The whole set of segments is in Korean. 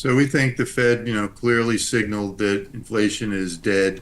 So we think the Fed, clearly signaled that inflation is dead,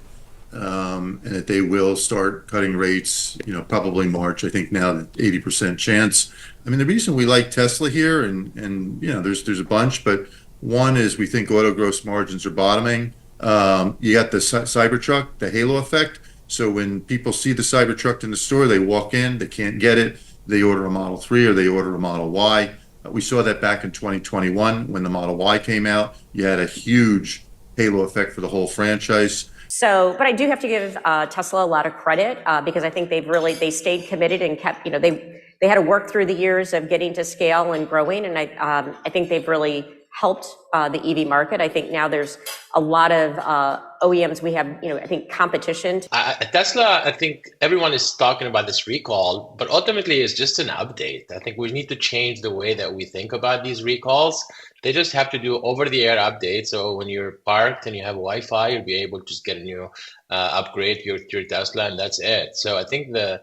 and that they will start cutting rates, probably March. I think now that 80% chance. I mean, the reason we like Tesla here, and there's a bunch, but one is we think auto gross margins are bottoming. You got the Cybertruck, the halo effect. So when people see the Cybertruck in the store, they walk in, they can't get it, they order a Model 3 or they order a Model Y. We saw that back in 2021 when the Model Y came out. You had a huge halo effect for the whole franchise. So, but I do have to give Tesla a lot of credit because I think they stayed committed and kept, they had to work through the years of getting to scale and growing, and I think they've really helped the EV market. I think now there's a lot of OEMs. We have, I think competition. Tesla, I think everyone is talking about this recall, but ultimately it's just an update. I think we need to change the way that we think about these recalls. They just have to do over-the-air updates. So when you're parked and you have Wi-Fi, you'll be able to just get a new upgrade your Tesla, and that's it. So I think the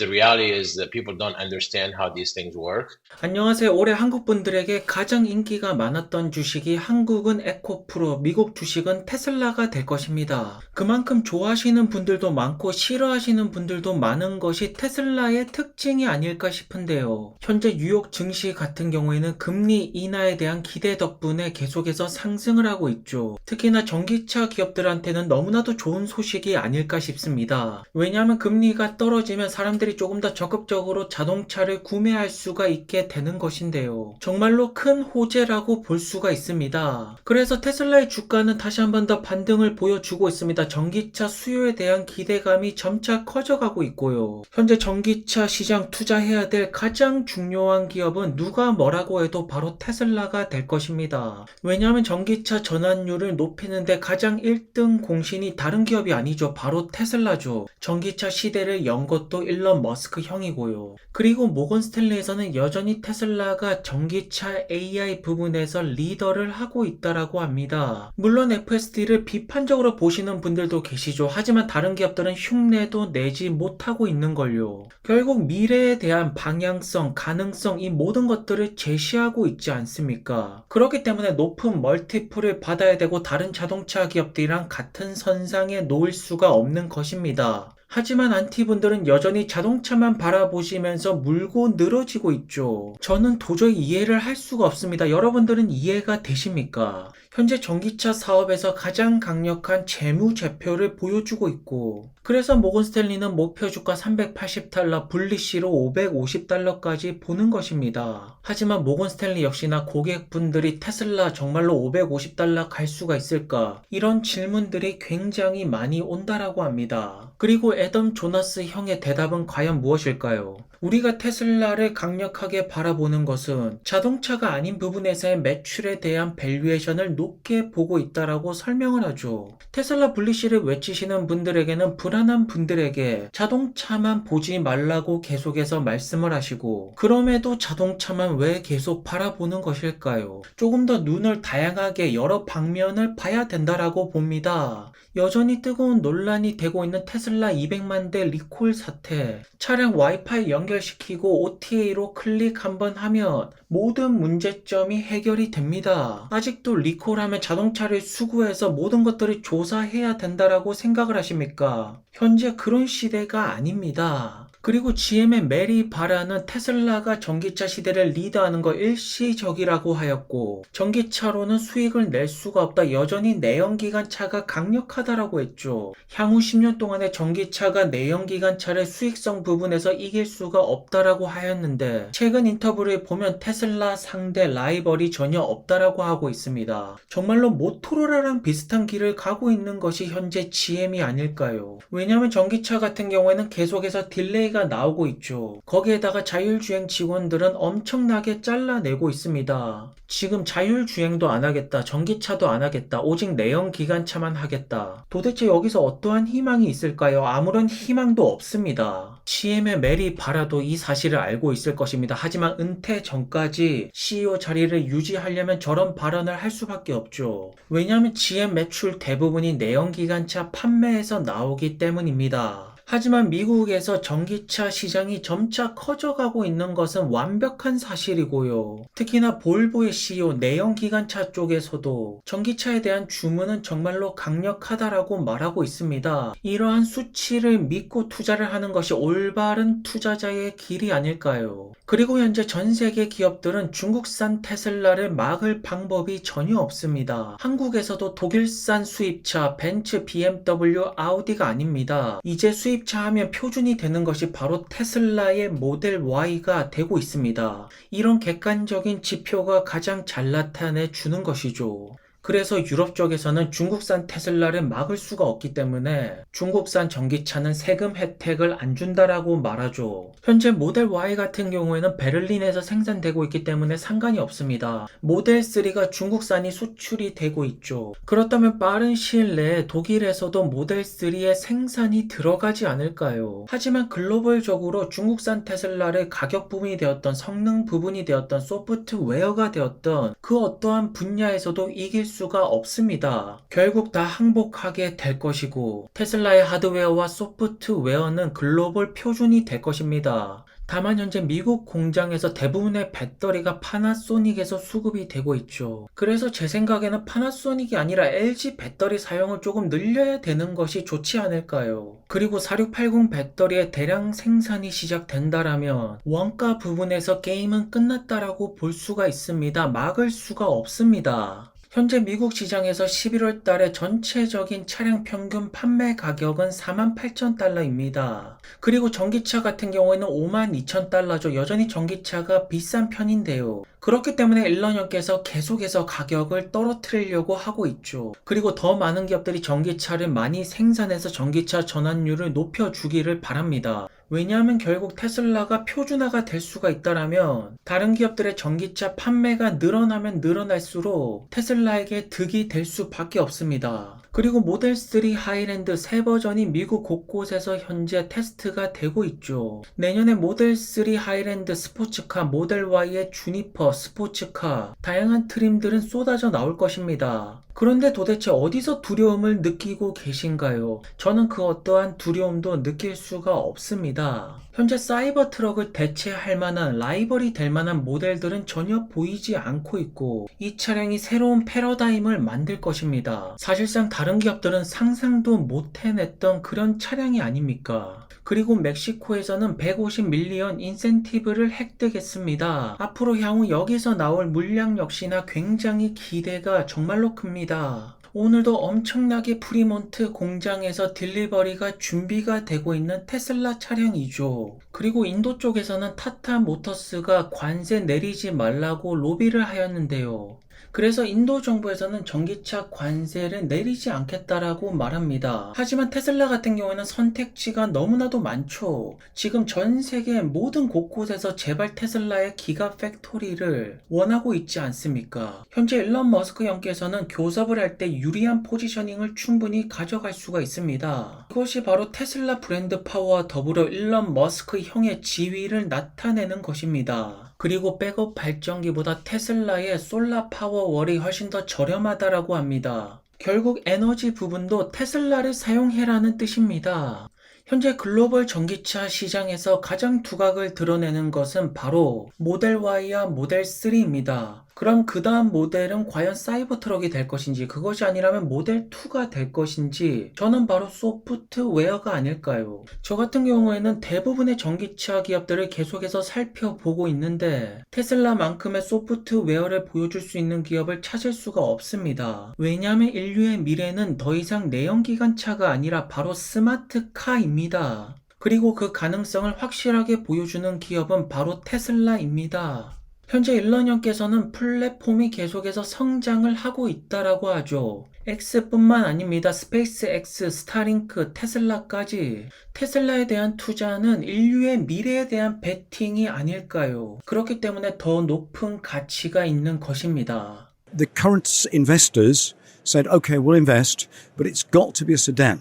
reality is that people don't understand how these things work. 안녕하세요. 올해 한국 분들에게 가장 인기가 많았던 주식이 한국은 에코프로, 미국 주식은 테슬라가 될 것입니다. 그만큼 좋아하시는 분들도 많고 싫어하시는 분들도 많은 것이 테슬라의 특징이 아닐까 싶은데요. 현재 뉴욕 증시 같은 경우에는 금리 인하에 대한 기대 덕분에 계속해서 상승을 하고 있죠. 특히나 전기차 기업들한테는 너무나도 좋은 소식이 아닐까 싶습니다. 왜냐하면 금리가 떨어지면 사람들이 조금 더 적극적으로 자동차를 구매할 수가 있게 되는 것인데요. 정말로 큰 호재라고 볼 수가 있습니다. 그래서 테슬라의 주가는 다시 한 번 더 반등을 보여주고 있습니다. 전기차 수요에 대한 기대감이 점차 커져가고 있고요. 현재 전기차 시장 투자해야 될 가장 중요한 기업은 누가 뭐라고 해도 바로 테슬라가 될 것입니다. 왜냐하면 전기차 전환율을 높이는데 가장 1등 공신이 다른 기업이 아니죠. 바로 테슬라죠. 전기차 시대를 연 것도 일론 머스크 형이고요. 그리고 모건 스탠리에서는 여전히 테슬라가 전기차 AI 부분에서 리더를 하고 있다라고 합니다. 물론 FSD를 비판적으로 보시는 분들도 계시죠. 하지만 다른 기업들은 흉내도 내지 못하고 있는걸요. 결국 미래에 대한 방향성, 가능성, 이 모든 것들을 제시하고 있지 않습니까? 그렇기 때문에 높은 멀티플을 받아야 되고 다른 자동차 기업들이랑 같은 선상에 놓을 수가 없는 것입니다. 하지만 안티분들은 여전히 자동차만 바라보시면서 물고 늘어지고 있죠. 저는 도저히 이해를 할 수가 없습니다. 여러분들은 이해가 되십니까? 현재 전기차 사업에서 가장 강력한 재무제표를 보여주고 있고, 그래서 모건 스탠리는 목표 주가 $380, 불리시로 $550까지 보는 것입니다. 하지만 모건 스탠리 역시나 고객분들이 테슬라 정말로 $550 갈 수가 있을까? 이런 질문들이 굉장히 많이 온다라고 합니다. 그리고 애덤 조나스 형의 대답은 과연 무엇일까요? 우리가 테슬라를 강력하게 바라보는 것은 자동차가 아닌 부분에서의 매출에 대한 밸류에이션을 높게 보고 있다라고 설명을 하죠. 테슬라 분리시를 외치시는 분들에게는 불안한 분들에게 자동차만 보지 말라고 계속해서 말씀을 하시고, 그럼에도 자동차만 왜 계속 바라보는 것일까요? 조금 더 눈을 다양하게 여러 방면을 봐야 된다라고 봅니다. 여전히 뜨거운 논란이 되고 있는 테슬라 200만 대 리콜 사태, 차량 와이파이 연결시키고 OTA로 클릭 한번 하면 모든 문제점이 해결이 됩니다. 아직도 리콜하면 자동차를 수구해서 모든 것들을 조사해야 된다라고 생각을 하십니까? 현재 그런 시대가 아닙니다. 그리고 GM의 메리 바라는 테슬라가 전기차 시대를 리드하는 거 일시적이라고 하였고, 전기차로는 수익을 낼 수가 없다. 여전히 내연기관차가 강력하다라고 했죠. 향후 10년 동안에 전기차가 내연기관차를 수익성 부분에서 이길 수가 없다라고 하였는데, 최근 인터뷰를 보면 테슬라 상대 라이벌이 전혀 없다라고 하고 있습니다. 정말로 모토로라랑 비슷한 길을 가고 있는 것이 현재 GM이 아닐까요? 왜냐하면 전기차 같은 경우에는 계속해서 딜레이가 나오고 있죠. 거기에다가 자율주행 직원들은 엄청나게 잘라내고 있습니다. 지금 자율주행도 안 하겠다, 전기차도 안 하겠다, 오직 내연기관차만 하겠다. 도대체 여기서 어떠한 희망이 있을까요? 아무런 희망도 없습니다. GM의 메리 바라도 이 사실을 알고 있을 것입니다. 하지만 은퇴 전까지 CEO 자리를 유지하려면 저런 발언을 할 수밖에 없죠. 왜냐하면 GM 매출 대부분이 내연기관차 판매에서 나오기 때문입니다. 하지만 미국에서 전기차 시장이 점차 커져가고 있는 것은 완벽한 사실이고요. 특히나 볼보의 CEO 내연기관차 쪽에서도 전기차에 대한 주문은 정말로 강력하다라고 말하고 있습니다. 이러한 수치를 믿고 투자를 하는 것이 올바른 투자자의 길이 아닐까요? 그리고 현재 전 세계 기업들은 중국산 테슬라를 막을 방법이 전혀 없습니다. 한국에서도 독일산 수입차 벤츠, BMW, 아우디가 아닙니다. 이제 수입차 하면 표준이 되는 것이 바로 테슬라의 모델 Y가 되고 있습니다. 이런 객관적인 지표가 가장 잘 나타내 주는 것이죠. 그래서 유럽 쪽에서는 중국산 테슬라를 막을 수가 없기 때문에 중국산 전기차는 세금 혜택을 안 준다라고 말하죠. 현재 모델 Y 같은 경우에는 베를린에서 생산되고 있기 때문에 상관이 없습니다. 모델 3가 중국산이 수출이 되고 있죠. 그렇다면 빠른 시일 내에 독일에서도 모델 3의 생산이 들어가지 않을까요? 하지만 글로벌적으로 중국산 테슬라를 가격 부분이 되었던 성능 부분이 되었던 소프트웨어가 되었던 그 어떠한 분야에서도 이길 수가 없습니다. 결국 다 항복하게 될 것이고 테슬라의 하드웨어와 소프트웨어는 글로벌 표준이 될 것입니다. 다만 현재 미국 공장에서 대부분의 배터리가 파나소닉에서 수급이 되고 있죠. 그래서 제 생각에는 파나소닉이 아니라 LG 배터리 사용을 조금 늘려야 되는 것이 좋지 않을까요? 그리고 4680 배터리의 대량 생산이 시작된다라면 원가 부분에서 게임은 끝났다라고 볼 수가 있습니다. 막을 수가 없습니다. 현재 미국 시장에서 11월 달에 전체적인 차량 평균 판매 가격은 48,000달러입니다. 그리고 전기차 같은 경우에는 52,000달러죠. 여전히 전기차가 비싼 편인데요. 그렇기 때문에 일러년께서 계속해서 가격을 떨어뜨리려고 하고 있죠. 그리고 더 많은 기업들이 전기차를 많이 생산해서 전기차 전환율을 높여주기를 바랍니다. 왜냐하면 결국 테슬라가 표준화가 될 수가 있다라면 다른 기업들의 전기차 판매가 늘어나면 늘어날수록 테슬라에게 득이 될 수밖에 없습니다. 그리고 모델 3 하이랜드 새 버전이 미국 곳곳에서 현재 테스트가 되고 있죠. 내년에 모델 3 하이랜드 스포츠카, 모델 Y의 주니퍼 스포츠카, 다양한 트림들은 쏟아져 나올 것입니다. 그런데 도대체 어디서 두려움을 느끼고 계신가요? 저는 그 어떠한 두려움도 느낄 수가 없습니다. 현재 사이버 트럭을 대체할 만한 라이벌이 될 만한 모델들은 전혀 보이지 않고 있고 이 차량이 새로운 패러다임을 만들 것입니다. 사실상 다른 기업들은 상상도 못 해냈던 그런 차량이 아닙니까? 그리고 멕시코에서는 150 밀리언 인센티브를 획득했습니다. 앞으로 향후 여기서 나올 물량 역시나 굉장히 기대가 정말로 큽니다. 오늘도 엄청나게 프리몬트 공장에서 딜리버리가 준비가 되고 있는 테슬라 차량이죠. 그리고 인도 쪽에서는 타타 모터스가 관세 내리지 말라고 로비를 하였는데요. 그래서 인도 정부에서는 전기차 관세를 내리지 않겠다라고 말합니다. 하지만 테슬라 같은 경우에는 선택지가 너무나도 많죠. 지금 전 세계 모든 곳곳에서 제발 테슬라의 기가 팩토리를 원하고 있지 않습니까? 현재 일론 머스크 형께서는 교섭을 할 때 유리한 포지셔닝을 충분히 가져갈 수가 있습니다. 이것이 바로 테슬라 브랜드 파워와 더불어 일론 머스크 형의 지위를 나타내는 것입니다. 그리고 백업 발전기보다 테슬라의 솔라 파워월이 훨씬 더 저렴하다라고 합니다. 결국 에너지 부분도 테슬라를 사용해라는 뜻입니다. 현재 글로벌 전기차 시장에서 가장 두각을 드러내는 것은 바로 모델 Y와 모델 3입니다. 그럼 그 다음 모델은 과연 사이버 트럭이 될 것인지 그것이 아니라면 모델 2가 될 것인지 저는 바로 소프트웨어가 아닐까요? 저 같은 경우에는 대부분의 전기차 기업들을 계속해서 살펴보고 있는데 테슬라만큼의 소프트웨어를 보여줄 수 있는 기업을 찾을 수가 없습니다. 왜냐하면 인류의 미래는 더 이상 내연기관차가 아니라 바로 스마트카입니다. 그리고 그 가능성을 확실하게 보여주는 기업은 바로 테슬라입니다. 현재 일론 형께서는 플랫폼이 계속해서 성장을 하고 있다라고 하죠. X뿐만 아닙니다. 스페이스 X, 스타링크, 테슬라까지. 테슬라에 대한 투자는 인류의 미래에 대한 베팅이 아닐까요? 그렇기 때문에 더 높은 가치가 있는 것입니다. The current investors said, okay, we'll invest, but it's got to be a sedan.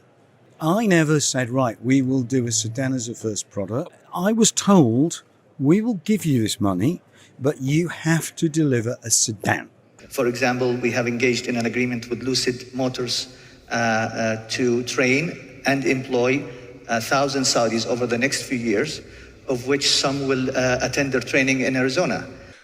I never said, right, we will do a sedan as a first product. I was told, we will give you this money, but you have to deliver a sedan. For example, we have engaged in an agreement with Lucid Motors to train and employ 1,000 Saudis over the next few years, of which some will attend their training in Arizona.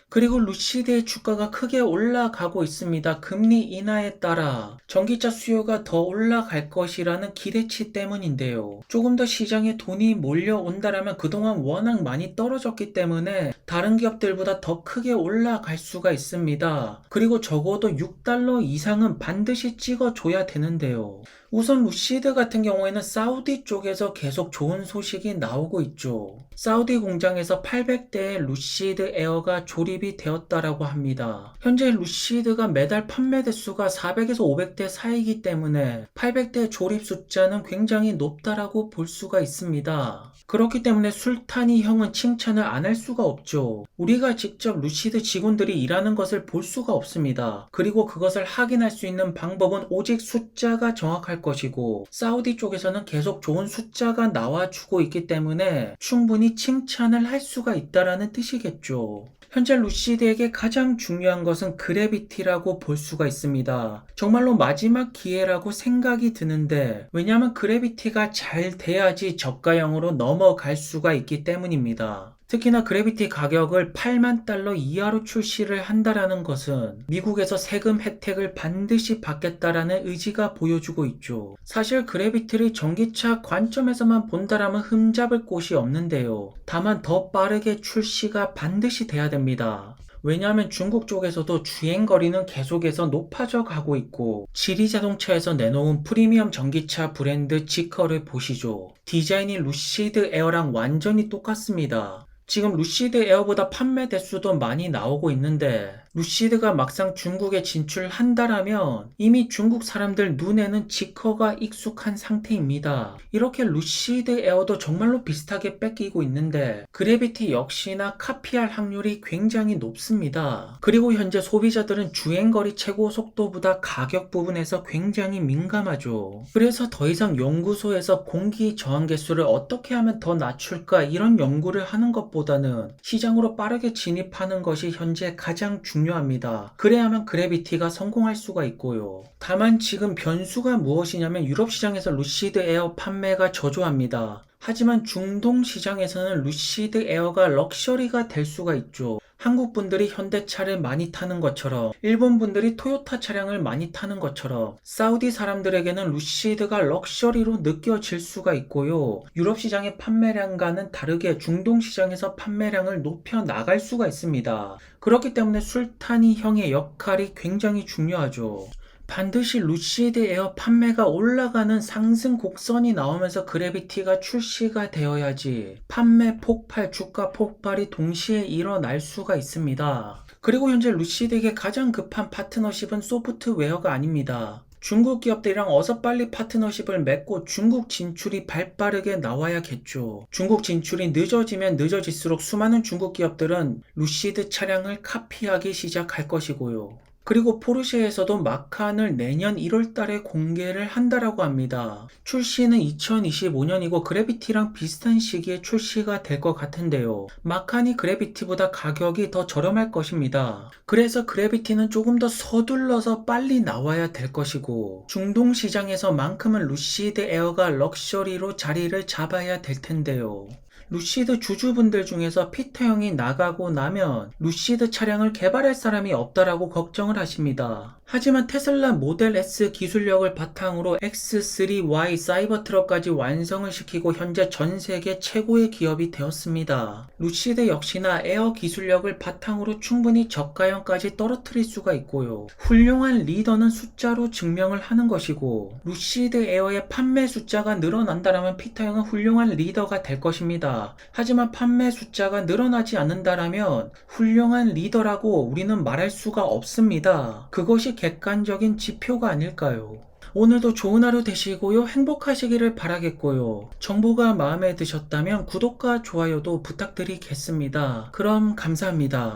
그리고 루시드의 주가가 크게 올라가고 있습니다. 금리 인하에 따라 전기차 수요가 더 올라갈 것이라는 기대치 때문인데요. 조금 더 시장에 돈이 몰려온다라면 그동안 워낙 많이 떨어졌기 때문에 다른 기업들보다 더 크게 올라갈 수가 있습니다. 그리고 적어도 $6 이상은 반드시 찍어줘야 되는데요. 우선 루시드 같은 경우에는 사우디 쪽에서 계속 좋은 소식이 나오고 있죠. 사우디 공장에서 800대의 루시드 에어가 조립이 되었다라고 합니다. 현재 루시드가 매달 판매 대수가 400에서 500대 사이기 때문에 800대 조립 숫자는 굉장히 높다라고 볼 수가 있습니다. 그렇기 때문에 술타니 형은 칭찬을 안 할 수가 없죠. 우리가 직접 루시드 직원들이 일하는 것을 볼 수가 없습니다. 그리고 그것을 확인할 수 있는 방법은 오직 숫자가 정확할 것이고 사우디 쪽에서는 계속 좋은 숫자가 나와주고 있기 때문에 충분히 칭찬을 할 수가 있다라는 뜻이겠죠. 현재 루시드에게 가장 중요한 것은 그래비티라고 볼 수가 있습니다. 정말로 마지막 기회라고 생각이 드는데 왜냐하면 그래비티가 잘 돼야지 저가형으로 넘어갈 수가 있기 때문입니다. 특히나 그래비티 가격을 $80,000 이하로 출시를 한다라는 것은 미국에서 세금 혜택을 반드시 받겠다라는 의지가 보여주고 있죠. 사실 그래비티를 전기차 관점에서만 본다라면 흠잡을 곳이 없는데요. 다만 더 빠르게 출시가 반드시 돼야 됩니다. 왜냐하면 중국 쪽에서도 주행거리는 계속해서 높아져 가고 있고 지리자동차에서 내놓은 프리미엄 전기차 브랜드 지커를 보시죠. 디자인이 루시드 에어랑 완전히 똑같습니다. 지금 루시드 에어보다 판매 대수도 많이 나오고 있는데 루시드가 막상 중국에 진출한다라면 이미 중국 사람들 눈에는 지커가 익숙한 상태입니다. 이렇게 루시드 에어도 정말로 비슷하게 뺏기고 있는데 그래비티 역시나 카피할 확률이 굉장히 높습니다. 그리고 현재 소비자들은 주행거리 최고 속도보다 가격 부분에서 굉장히 민감하죠. 그래서 더 이상 연구소에서 공기 저항 개수를 어떻게 하면 더 낮출까 이런 연구를 하는 것보다는 시장으로 빠르게 진입하는 것이 현재 가장 중요합니다. 그래야만 그래비티가 성공할 수가 있고요. 다만 지금 변수가 무엇이냐면 유럽 시장에서 루시드 에어 판매가 저조합니다. 하지만 중동 시장에서는 루시드 에어가 럭셔리가 될 수가 있죠. 한국 분들이 현대차를 많이 타는 것처럼 일본 분들이 토요타 차량을 많이 타는 것처럼 사우디 사람들에게는 루시드가 럭셔리로 느껴질 수가 있고요. 유럽 시장의 판매량과는 다르게 중동 시장에서 판매량을 높여 나갈 수가 있습니다. 그렇기 때문에 술타니 형의 역할이 굉장히 중요하죠. 반드시 루시드 에어 판매가 올라가는 상승 곡선이 나오면서 그래비티가 출시가 되어야지 판매 폭발, 주가 폭발이 동시에 일어날 수가 있습니다. 그리고 현재 루시드에게 가장 급한 파트너십은 소프트웨어가 아닙니다. 중국 기업들이랑 어서 빨리 파트너십을 맺고 중국 진출이 발빠르게 나와야겠죠. 중국 진출이 늦어지면 늦어질수록 수많은 중국 기업들은 루시드 차량을 카피하기 시작할 것이고요. 그리고 포르쉐에서도 마칸을 내년 1월 달에 공개를 한다라고 합니다. 출시는 2025년이고 그래비티랑 비슷한 시기에 출시가 될 것 같은데요. 마칸이 그래비티보다 가격이 더 저렴할 것입니다. 그래서 그래비티는 조금 더 서둘러서 빨리 나와야 될 것이고 중동 시장에서만큼은 루시드 에어가 럭셔리로 자리를 잡아야 될 텐데요. 루시드 주주분들 중에서 피터 형이 나가고 나면 루시드 차량을 개발할 사람이 없다라고 걱정을 하십니다. 하지만 테슬라 모델 S 기술력을 바탕으로 X3Y 사이버트럭까지 완성을 시키고 현재 전 세계 최고의 기업이 되었습니다. 루시드 역시나 에어 기술력을 바탕으로 충분히 저가형까지 떨어뜨릴 수가 있고요. 훌륭한 리더는 숫자로 증명을 하는 것이고 루시드 에어의 판매 숫자가 늘어난다면 피터 형은 훌륭한 리더가 될 것입니다. 하지만 판매 숫자가 늘어나지 않는다면 훌륭한 리더라고 우리는 말할 수가 없습니다. 그것이 객관적인 지표가 아닐까요? 오늘도 좋은 하루 되시고요. 행복하시기를 바라겠고요. 정보가 마음에 드셨다면 구독과 좋아요도 부탁드리겠습니다. 그럼 감사합니다.